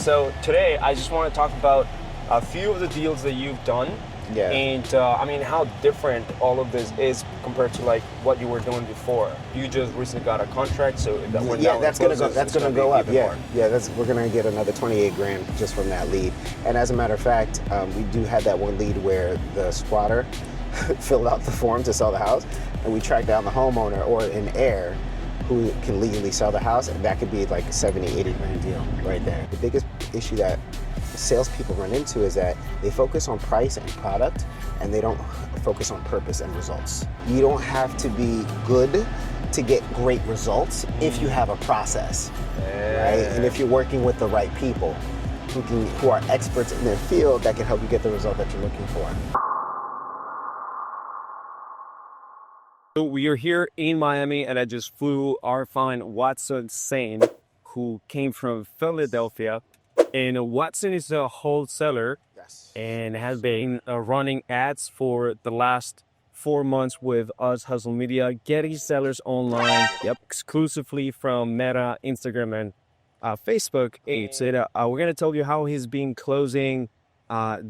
So today I just want to talk about a few of the deals that you've done. Yeah. And I mean, how different all of this is compared to like what you were doing before. You just recently got a contract, so that when that's gonna go. That's gonna go up. Yeah, more. yeah. We're gonna get another 28 grand just from that lead. And as a matter of fact, we do have that one lead where the squatter filled out the form to sell the house, and we tracked down the homeowner or an heir who can legally sell the house, and that could be like a 70, 80 grand deal right there. The biggest issue that salespeople run into is that they focus on price and product, and they don't focus on purpose and results. You don't have to be good to get great results if you have a process, right? And if you're working with the right people who are experts in their field that can help you get the result that you're looking for. So we are here in Miami, and I just flew our fine Watson Sane, who came from Philadelphia. And Watson is a wholesaler and has been running ads for the last 4 months with Us Hustle Media, getting sellers online exclusively from Meta, Instagram, and Facebook. We're going to tell you how he's been closing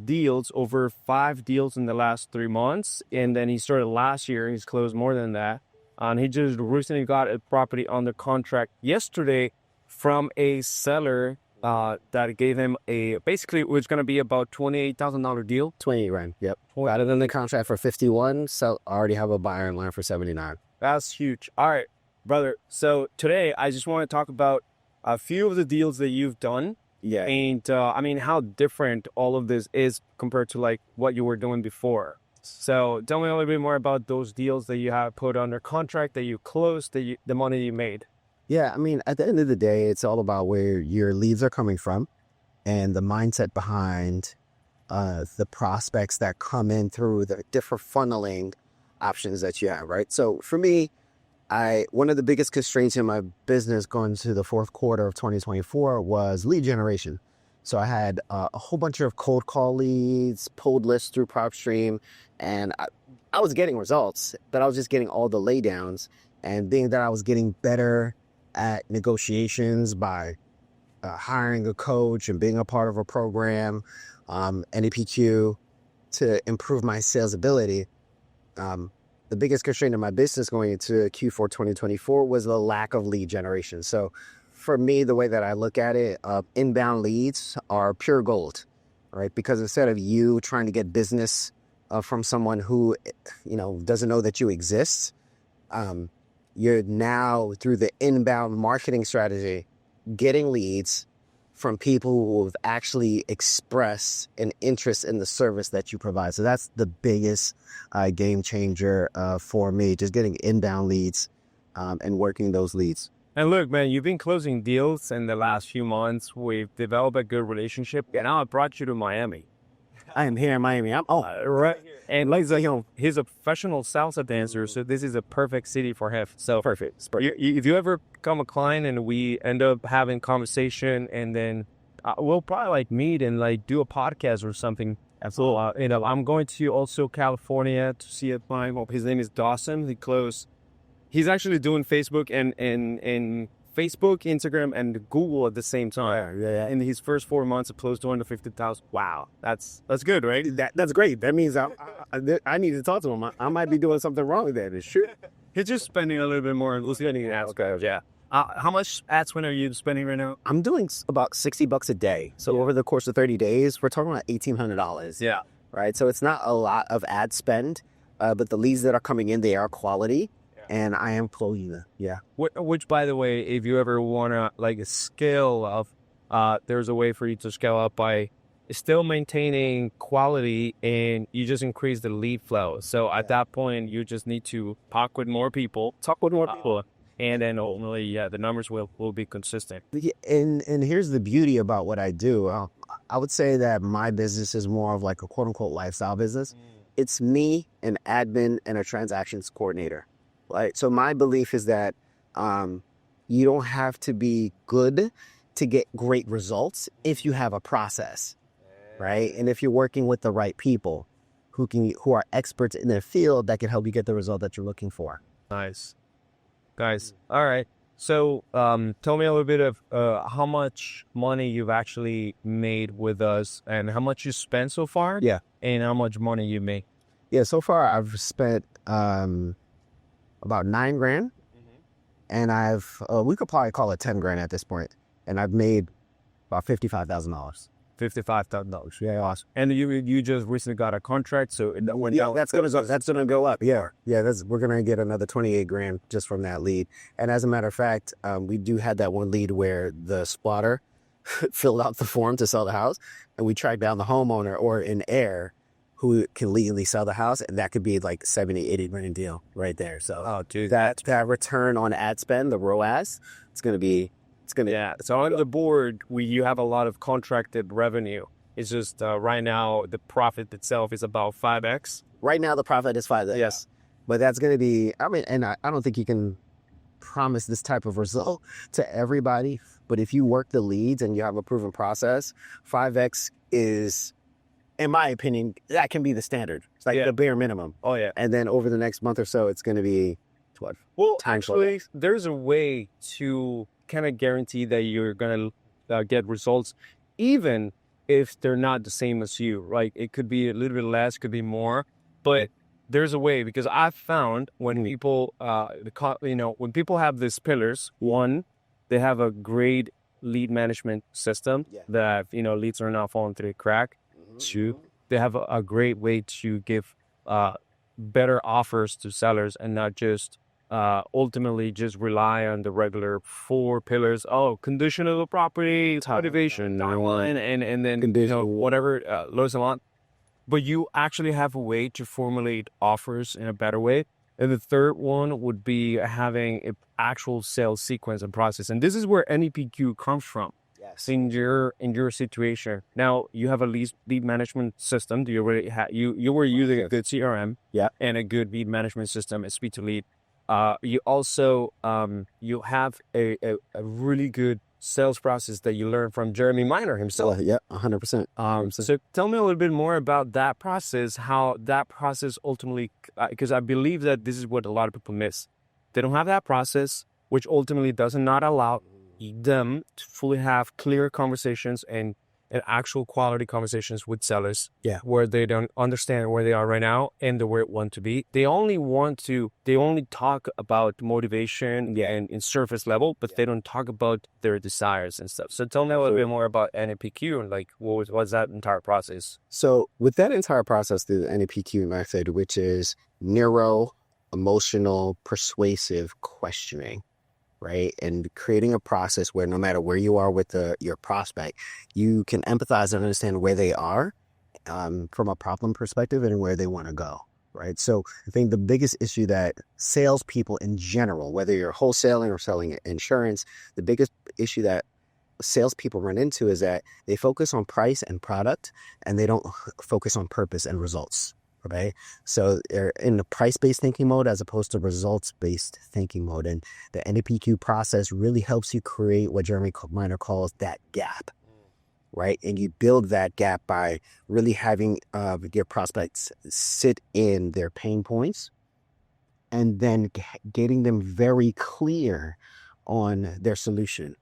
deals, over 5 deals in the last 3 months. And then he started last year. He's closed more than that. And he just recently got a property under contract yesterday from a seller that gave him basically it was going to be about $28,000 deal. 28 grand, yep. Got it in the contract for 51, so I already have a buyer in line for 79. That's huge. All right, brother. So today I just want to talk about a few of the deals that you've done. Yeah. And I mean, how different all of this is compared to like what you were doing before. So tell me a little bit more about those deals that you have put under contract, that you closed, the money you made. Yeah, I mean, at the end of the day, it's all about where your leads are coming from and the mindset behind the prospects that come in through the different funneling options that you have, right? So for me, one of the biggest constraints in my business going to the fourth quarter of 2024 was lead generation. So I had a whole bunch of cold call leads, pulled lists through PropStream, and I was getting results, but I was just getting all the laydowns. And being that I was getting better at negotiations by hiring a coach and being a part of a program, NEPQ, to improve my sales ability. The biggest constraint in my business going into Q4 2024 was the lack of lead generation. So for me, the way that I look at it, inbound leads are pure gold, right? Because instead of you trying to get business from someone who, doesn't know that you exist, you're now, through the inbound marketing strategy, getting leads from people who have actually expressed an interest in the service that you provide. So that's the biggest game changer for me, just getting inbound leads and working those leads. And look, man, you've been closing deals in the last few months. We've developed a good relationship. And now I brought you to Miami. I am here in Miami. Right. And like he's a professional salsa dancer, so this is a perfect city for him. So Perfect. if you ever become a client and we end up having conversation, and then we'll probably like meet and like do a podcast or something. Absolutely. I'm going to also California to see a client. Well, his name is Dawson. He's actually doing Facebook and Facebook, Instagram, and Google at the same time. Yeah. In his first 4 months, it closed 250,000. Wow, that's good, right? That's great. That means I need to talk to him. I might be doing something wrong with that. It's true. He's just spending a little bit more. Yeah. How much ad spend are you spending right now? I'm doing about $60 a day. So over the course of 30 days, we're talking about $1,800. Yeah. Right. So it's not a lot of ad spend, but the leads that are coming in, they are quality. And I am closing them. Yeah. Which, by the way, if you ever want to like a scale of, there's a way for you to scale up by still maintaining quality, and you just increase the lead flow. So at that point, you just need to talk with more people, and then ultimately, the numbers will be consistent. And here's the beauty about what I do. I would say that my business is more of like a quote unquote lifestyle business. It's me, an admin, and a transactions coordinator. Right. So my belief is that you don't have to be good to get great results if you have a process, right? And if you're working with the right people who are experts in their field that can help you get the result that you're looking for. Nice. Guys, all right. So, tell me a little bit of how much money you've actually made with us, and how much you spent so far. Yeah. And how much money you made. Yeah, so far I've spent about 9 grand, and I've we could probably call it 10 grand at this point, and I've made about $55,000. $55,000. Yeah, awesome. And you just recently got a contract, so it went down. That's gonna go up. Yeah, we're gonna get another 28 grand just from that lead. And as a matter of fact, we do had that one lead where the spotter filled out the form to sell the house, and we tracked down the homeowner or an heir who can legally sell the house, and that could be like 70, 80 grand deal right there. So Oh, dude. that return on ad spend, the ROAS, it's gonna Yeah. So on the board, you have a lot of contracted revenue. It's just right now the profit itself is about 5x. right now the profit is 5. Yes. But that's gonna be, I mean, and I don't think you can promise this type of result to everybody, but if you work the leads and you have a proven process, 5x is, in my opinion, that can be the standard. It's like Yeah. the bare minimum. Oh yeah. And then over the next month or so, it's going to be what? Well, Times actually, there's a way to kind of guarantee that you're gonna get results, even if they're not the same as you. Right? It could be a little bit less, could be more, but there's a way, because I've found when people, when people have these pillars, one, they have a great lead management system that leads are not falling through the crack. Two, they have a great way to give better offers to sellers and not just ultimately just rely on the regular 4 pillars. Oh, condition of the property, motivation, timeline, and then whatever lowest amount. But you actually have a way to formulate offers in a better way. And the third one would be having an actual sales sequence and process. And this is where NEPQ comes from. Yes. In your situation. Now you have a lead management system. Do you already you were using a good CRM, and a good lead management system, a speed to lead. You also you have a really good sales process that you learned from Jeremy Miner himself. Yeah, 100%. So tell me a little bit more about that process, how that process ultimately, because I believe that this is what a lot of people miss. They don't have that process, which ultimately does not allow them to fully have clear conversations and actual quality conversations with sellers. Yeah. Where they don't understand where they are right now and where it want to be. They only talk about motivation and in surface level, but they don't talk about their desires and stuff. So tell me a little bit more about NEPQ and like what was that entire process? So with that entire process through the NEPQ method, which is neuro emotional persuasive questioning, right? And creating a process where no matter where you are with your prospect, you can empathize and understand where they are from a problem perspective and where they want to go, right? So I think the biggest issue that salespeople in general, whether you're wholesaling or selling insurance, the biggest issue that salespeople run into is that they focus on price and product, and they don't focus on purpose and results. Right. So they're in the price-based thinking mode as opposed to results-based thinking mode. And the NEPQ process really helps you create what Jeremy Miner calls that gap. Right. And you build that gap by really having your prospects sit in their pain points and then getting them very clear on their solution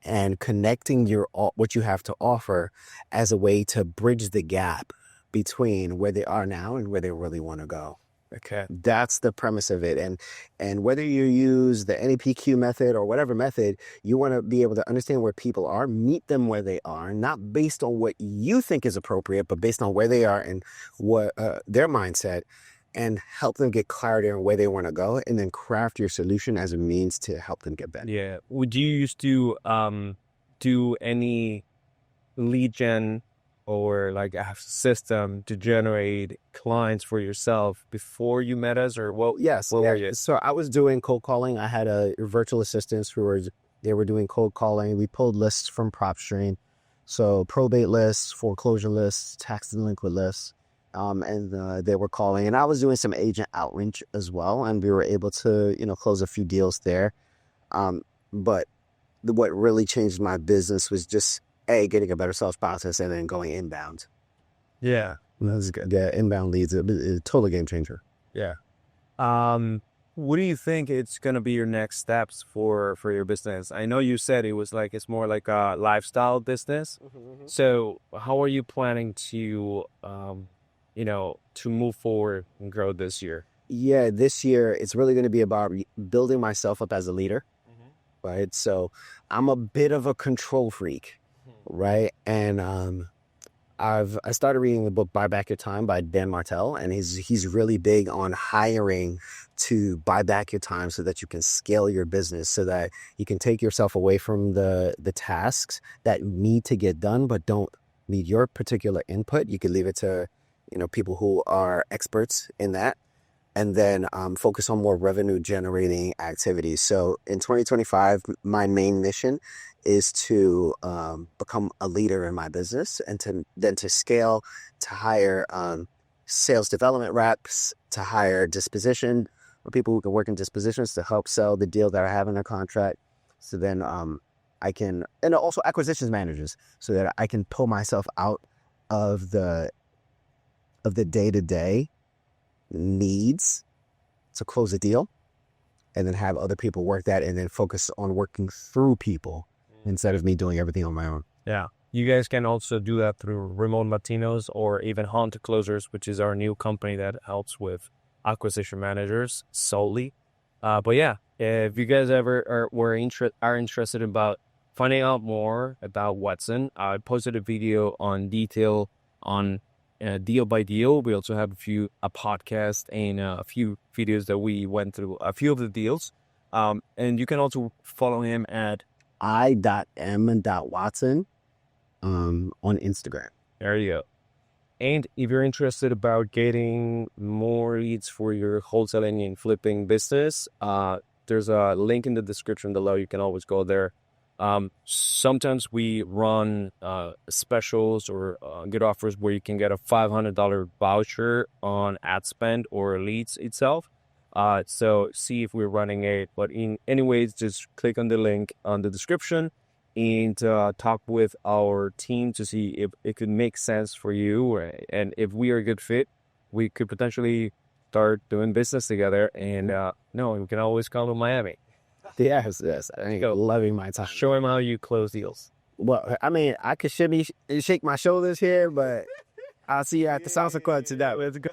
and connecting what you have to offer as a way to bridge the gap between where they are now and where they really want to go. Okay. That's the premise of it. And whether you use the NEPQ method or whatever method, you want to be able to understand where people are, meet them where they are, not based on what you think is appropriate, but based on where they are and what their mindset, and help them get clarity on where they want to go, and then craft your solution as a means to help them get better. Yeah. Would you used to do any lead gen or like a system to generate clients for yourself before you met us, or what? Yes. What were you? So I was doing cold calling. I had a virtual assistants who were doing cold calling. We pulled lists from PropStream. So probate lists, foreclosure lists, tax delinquent lists. And they were calling, and I was doing some agent outreach as well. And we were able to, close a few deals there. But what really changed my business was just getting a better sales process and then going inbound. Yeah. That's good. Yeah, inbound leads, a total game changer. Yeah. what do you think it's gonna be your next steps for your business? I know you said it was like it's more like a lifestyle business. So how are you planning to to move forward and grow this year? Yeah, this year it's really going to be about building myself up as a leader, right? So I'm a bit of a control freak, right? And I started reading the book Buy Back Your Time by Dan Martell, and he's really big on hiring to buy back your time so that you can scale your business, so that you can take yourself away from the tasks that need to get done but don't need your particular input. You can leave it to, people who are experts in that, and then focus on more revenue generating activities. So in 2025, my main mission is to become a leader in my business, and to scale, to hire sales development reps, to hire disposition, or people who can work in dispositions to help sell the deal that I have in a contract. So then I can, and also acquisitions managers, so that I can pull myself out of the day-to-day needs to close a deal, and then have other people work that, and then focus on working through people instead of me doing everything on my own. Yeah. You guys can also do that through Remote Latinos or even Hunt Closers, which is our new company that helps with acquisition managers solely. But yeah, if you guys ever are interested about finding out more about Watson, I posted a video on detail on deal by deal. We also have a podcast and a few videos that we went through a few of the deals. And you can also follow him at I.M.Watson on Instagram. There you go. And if you're interested about getting more leads for your wholesaling and flipping business, there's a link in the description below. You can always go there. Sometimes we run specials or good offers where you can get a $500 voucher on ad spend or leads itself. So see if we're running it. But anyways, just click on the link on the description and talk with our team to see if it could make sense for you. And if we are a good fit, we could potentially start doing business together. And no, we can always come to Miami. Yes. I ain't loving my time. Show him how you close deals. Well, I mean, I could shake my shoulders here, but I'll see you at the salsa club today. Let's go.